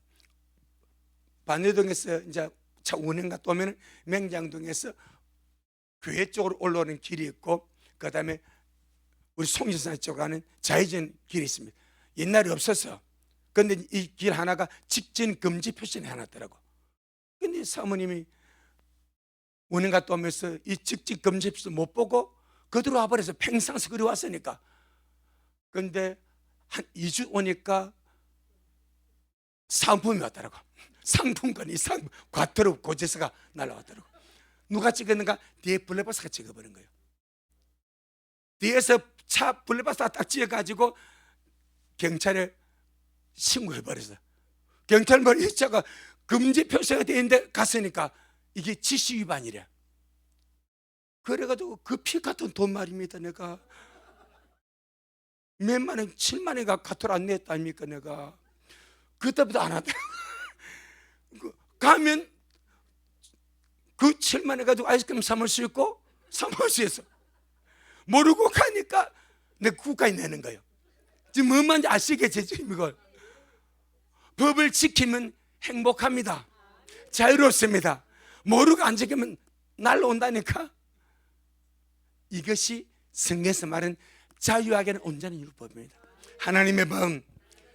S1: 반여동에서 이제 차 운행 갔다 오면 맹장동에서 교회 쪽으로 올라오는 길이 있고, 그 다음에 우리 송신산 쪽으로 가는 좌회전 길이 있습니다. 옛날에 없었어. 근데 이 길 하나가 직진 금지 표시를 해놨더라고. 근데 사모님이 운행 갔다 오면서 이 직진 금지 표시 못 보고 그대로 와버려서 평상시 그리 왔으니까. 근데 한 2주 오니까 상품이 왔더라고. 상품권이 과태료 고지서가 날라왔더라고. 누가 찍었는가? 뒤에 블랙박스가 찍어버린 거예요. 뒤에서 차 블랙박스가 딱 찍어가지고 경찰에 신고해버렸어. 경찰 머리 이 차가 금지 표시가 되어 있는데 갔으니까 이게 지시 위반이래. 그래가지고 그 피 같은 돈 말입니다. 내가 몇만 원, 7만 원가 과태료 안 냈다 아닙니까? 내가 그때부터 안 하더라고. 가면 그 7만 원 가지고 아이스크림 사 먹을 수 있고 사 먹을 수 있어. 모르고 가니까 내가 국가에 내는 거예요. 지금 뭔 말인지 아시겠죠? 지금 이걸 법을 지키면 행복합니다. 자유롭습니다. 모르고 안 지키면 날라온다니까. 이것이 성경에서 말하는 자유하게는 온전한 율법입니다. 하나님의 법,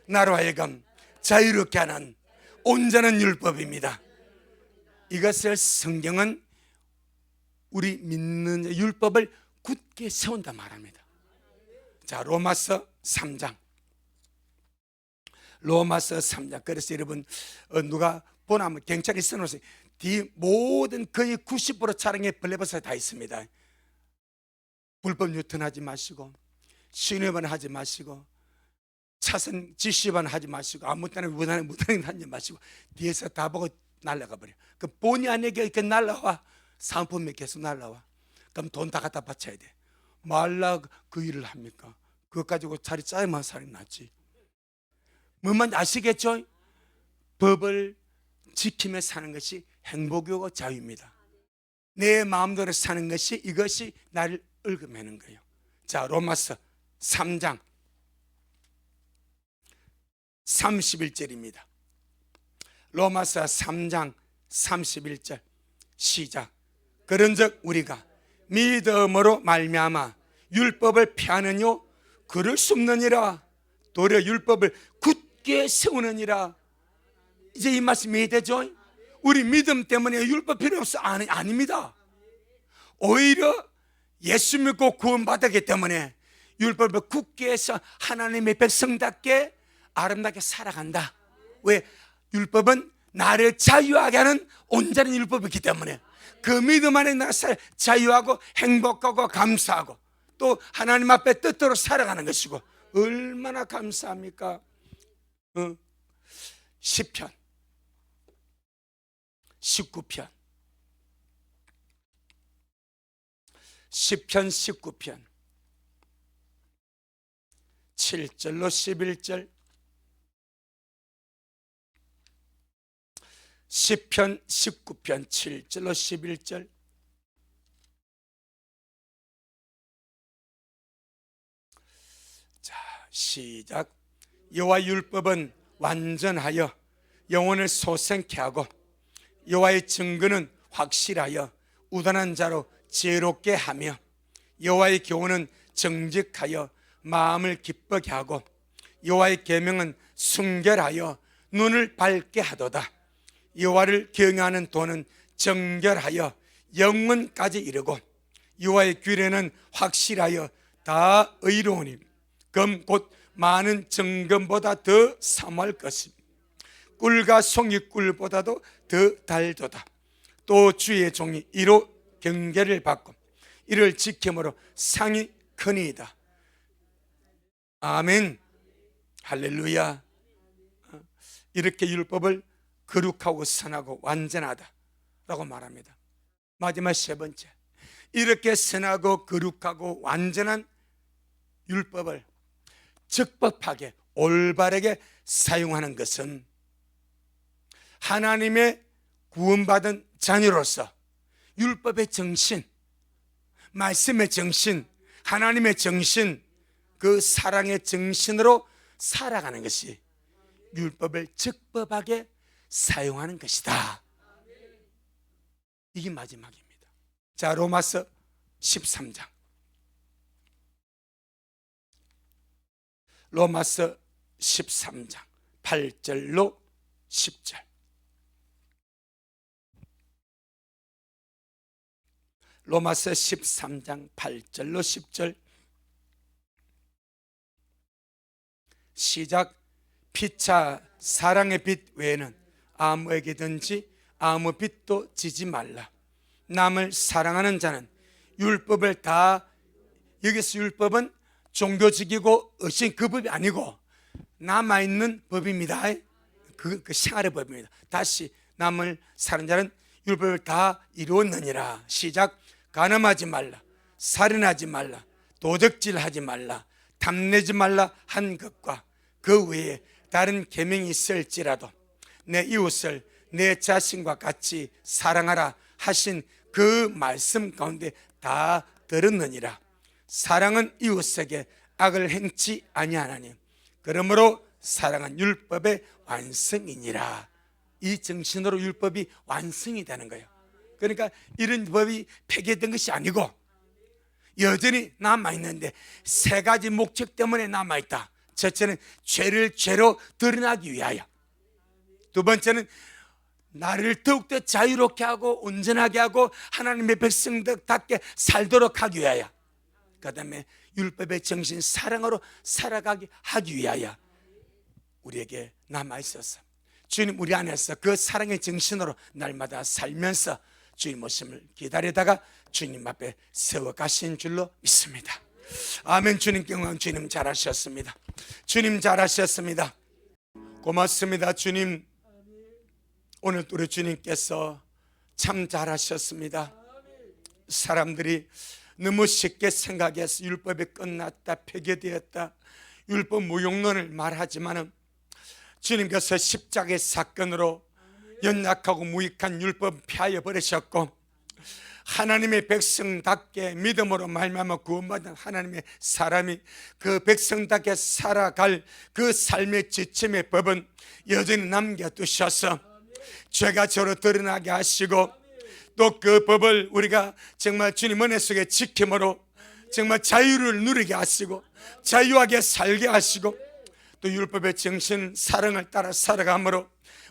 S1: 나로 하여금 자유롭게 하는 온전한 율법입니다. 이것을 성경은 우리 믿는 율법을 굳게 세운다 말합니다. 자, 로마서 3장. 로마서 3장. 그래서 여러분 누가 보나면 경찰이 써놓으세요. 뒤 모든 거의 90% 차량에 블랙박스가 다 있습니다. 불법 유턴하지 마시고, 신호위반 하지 마시고, 차선 지시위반 하지 마시고, 아무 때나 무단횡 하지 마시고, 뒤에서 다 보고 날아가 버려. 그 본의 아니게 이렇게 날아와. 상품이 계속 날아와. 그럼 돈 다 갖다 바쳐야 돼. 말라 그 일을 합니까? 그거 가지고 자리 짜야만 살이 났지. 뭔 말인지 아시겠죠? 법을 지키며 사는 것이 행복이고 자유입니다. 내 마음대로 사는 것이, 이것이 나를 얽어매는 거예요. 자, 로마서 3장 31절입니다. 로마서 3장 31절 시작. 그런즉 우리가 믿음으로 말미암아 율법을 폐하느뇨 그럴 수 없느니라. 도리어 율법을 굳게 세우느니라. 이제 이 말씀이 되죠? 우리 믿음 때문에 율법 필요 없어? 아닙니다. 오히려 예수 믿고 구원받았기 때문에 율법을 굳게 해서 하나님의 백성답게 아름답게 살아간다. 왜? 율법은 나를 자유하게 하는 온전한 율법이기 때문에 그 믿음 안에 나가 자유하고 행복하고 감사하고 또 하나님 앞에 뜻대로 살아가는 것이고, 얼마나 감사합니까? 시편 19편 7절로 11절. 시편 19편 7절로 11절. 자, 시작. 여호와 율법은 완전하여 영혼을 소생케 하고 여호와의 증거는 확실하여 우둔한 자로 지혜롭게 하며 여호와의 교훈은 정직하여 마음을 기쁘게 하고 여호와의 계명은 순결하여 눈을 밝게 하도다. 여호와를 경외하는 도는 정결하여 영원까지 이르고 여호와의 규례는 확실하여 다 의로우니 금 곧 많은 정금보다 더 사모할 것입니다. 꿀과 송이꿀보다도 더 달도다. 또 주의 종이 이로 경계를 받고 이를 지킴으로 상이 크니이다. 아멘. 할렐루야. 이렇게 율법을 거룩하고 선하고 완전하다라고 말합니다. 마지막 세 번째, 이렇게 선하고 거룩하고 완전한 율법을 적법하게 올바르게 사용하는 것은 하나님의 구원받은 자녀로서 율법의 정신, 말씀의 정신, 하나님의 정신, 그 사랑의 정신으로 살아가는 것이 율법을 적법하게 사용하는 것이다. 이게 마지막입니다. 자, 로마서 13장. 로마서 13장 8절로 10절. 로마서 13장 8절로 10절. 시작. 피차 사랑의 빛 외에는 아무에게든지 아무 빛도 지지 말라. 남을 사랑하는 자는 율법을 다, 여기서 율법은 종교적이고 의식 그 법이 아니고 남아있는 법입니다. 그 생활의 법입니다. 다시, 남을 사랑하는 자는 율법을 다 이루었느니라. 시작. 간음하지 말라, 살인하지 말라, 도적질하지 말라, 탐내지 말라 한 것과 그 외에 다른 계명이 있을지라도 내 이웃을 내 자신과 같이 사랑하라 하신 그 말씀 가운데 다 들었느니라. 사랑은 이웃에게 악을 행치 아니하나니 그러므로 사랑은 율법의 완성이니라. 이 정신으로 율법이 완성이 되는 거예요. 그러니까 이런 법이 폐기된 것이 아니고 여전히 남아있는데 세 가지 목적 때문에 남아있다. 첫째는 죄를 죄로 드러나기 위하여, 두 번째는 나를 더욱더 자유롭게 하고 온전하게 하고 하나님의 백성답게 살도록 하기 위하여, 그 다음에 율법의 정신 사랑으로 살아가게 하기 위하여 우리에게 남아있어서 주님 우리 안에서 그 사랑의 정신으로 날마다 살면서 주님 오심을 기다리다가 주님 앞에 세워가신 줄로 믿습니다. 아멘. 주님께 영광. 주님 잘하셨습니다. 주님 잘하셨습니다. 고맙습니다. 주님, 오늘 우리 주님께서 참 잘하셨습니다. 사람들이 너무 쉽게 생각해서 율법이 끝났다, 폐기되었다, 율법 무용론을 말하지만은 주님께서 십자가의 사건으로 연약하고 무익한 율법 폐하여 버리셨고 하나님의 백성답게 믿음으로 말미암아 구원받은 하나님의 사람이 그 백성답게 살아갈 그 삶의 지침의 법은 여전히 남겨두셔서 죄가 저로 드러나게 하시고 또 그 법을 우리가 정말 주님 은혜 속에 지킴으로 정말 자유를 누리게 하시고 자유하게 살게 하시고 또 율법의 정신 사랑을 따라 살아감으로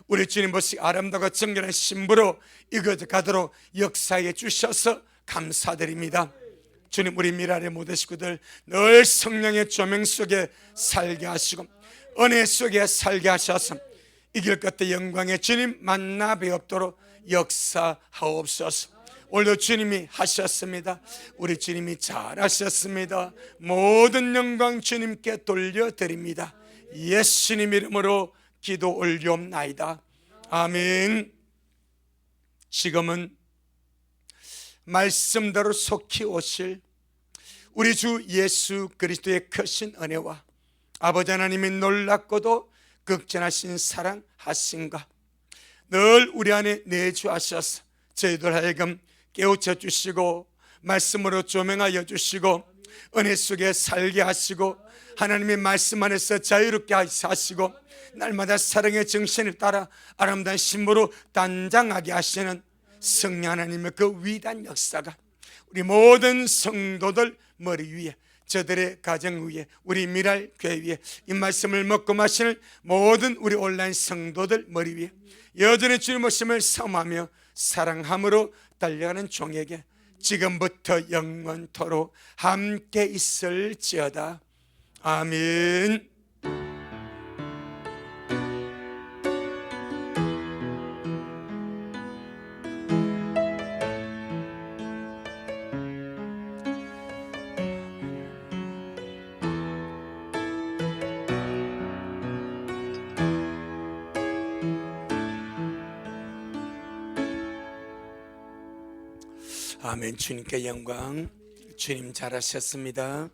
S1: 우리 주님 보시기 아름다고 정결한 신부로 이끌어 가도록 역사해 주셔서 감사드립니다. 주님, 우리 미랄의 모든 식구들 늘 성령의 조명 속에 살게 하시고 은혜 속에 살게 하셔서 이길 끝에 영광의 주님 만나 뵙도록 역사하옵소서. 오늘도 주님이 하셨습니다. 우리 주님이 잘하셨습니다. 모든 영광 주님께 돌려드립니다. 예수님 이름으로 기도 올리옵나이다. 아멘. 지금은 말씀대로 속히 오실 우리 주 예수 그리스도의 크신 은혜와 아버지 하나님의 놀랍고도 극진하신 사랑하심과 늘 우리 안에 내주하셔서 저희들 하여금 깨우쳐 주시고 말씀으로 조명하여 주시고 은혜 속에 살게 하시고 하나님의 말씀 안에서 자유롭게 하시고 날마다 사랑의 정신을 따라 아름다운 신부로 단장하게 하시는 성령 하나님의 그 위대한 역사가 우리 모든 성도들 머리 위에, 저들의 가정 위에, 우리 미랄 교회 위에, 이 말씀을 먹고 마시는 모든 우리 온라인 성도들 머리 위에 여전히 주님 오심을 사모하며 사랑함으로 달려가는 종에게 지금부터 영원토록 함께 있을지어다. 아멘. 아멘. 주님께 영광. 주님 잘하셨습니다.